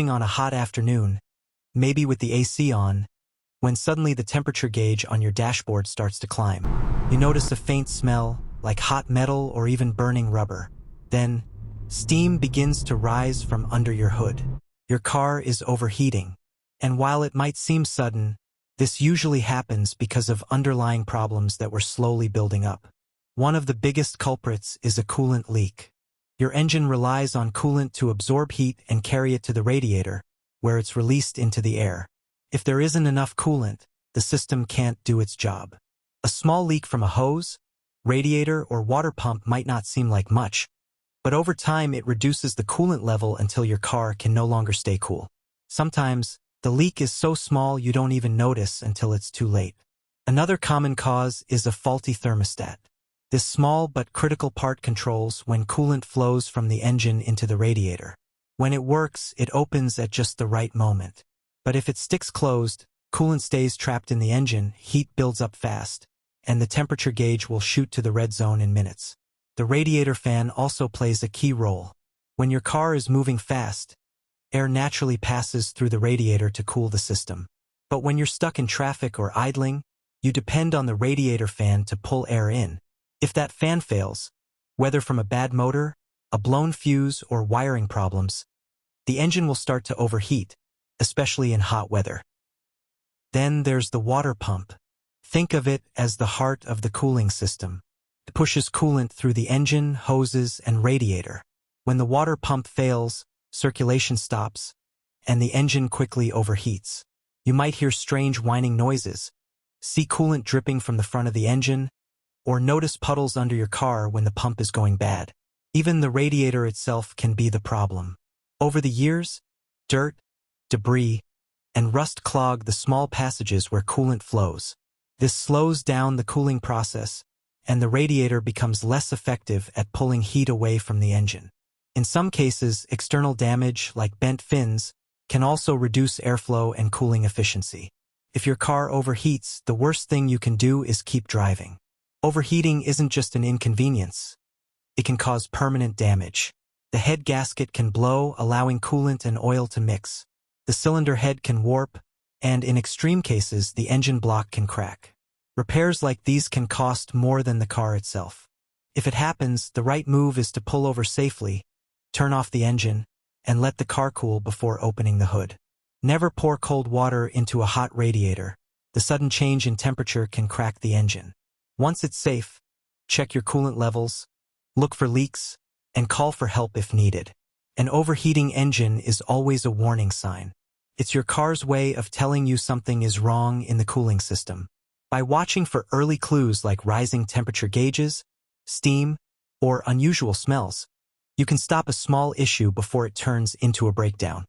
On a hot afternoon, maybe with the AC on, when suddenly the temperature gauge on your dashboard starts to climb. You notice a faint smell, like hot metal or even burning rubber. Then, steam begins to rise from under your hood. Your car is overheating. And while it might seem sudden, this usually happens because of underlying problems that were slowly building up. One of the biggest culprits is a coolant leak. Your engine relies on coolant to absorb heat and carry it to the radiator, where it's released into the air. If there isn't enough coolant, the system can't do its job. A small leak from a hose, radiator, or water pump might not seem like much, but over time it reduces the coolant level until your car can no longer stay cool. Sometimes, the leak is so small you don't even notice until it's too late. Another common cause is a faulty thermostat. This small but critical part controls when coolant flows from the engine into the radiator. When it works, it opens at just the right moment. But if it sticks closed, coolant stays trapped in the engine, heat builds up fast, and the temperature gauge will shoot to the red zone in minutes. The radiator fan also plays a key role. When your car is moving fast, air naturally passes through the radiator to cool the system. But when you're stuck in traffic or idling, you depend on the radiator fan to pull air in. If that fan fails, whether from a bad motor, a blown fuse, or wiring problems, the engine will start to overheat, especially in hot weather. Then there's the water pump. Think of it as the heart of the cooling system. It pushes coolant through the engine, hoses, and radiator. When the water pump fails, circulation stops, and the engine quickly overheats. You might hear strange whining noises, see coolant dripping from the front of the engine, or notice puddles under your car when the pump is going bad. Even the radiator itself can be the problem. Over the years, dirt, debris, and rust clog the small passages where coolant flows. This slows down the cooling process, and the radiator becomes less effective at pulling heat away from the engine. In some cases, external damage, like bent fins, can also reduce airflow and cooling efficiency. If your car overheats, the worst thing you can do is keep driving. Overheating isn't just an inconvenience. It can cause permanent damage. The head gasket can blow, allowing coolant and oil to mix. The cylinder head can warp, and in extreme cases, the engine block can crack. Repairs like these can cost more than the car itself. If it happens, the right move is to pull over safely, turn off the engine, and let the car cool before opening the hood. Never pour cold water into a hot radiator. The sudden change in temperature can crack the engine. Once it's safe, check your coolant levels, look for leaks, and call for help if needed. An overheating engine is always a warning sign. It's your car's way of telling you something is wrong in the cooling system. By watching for early clues like rising temperature gauges, steam, or unusual smells, you can stop a small issue before it turns into a breakdown.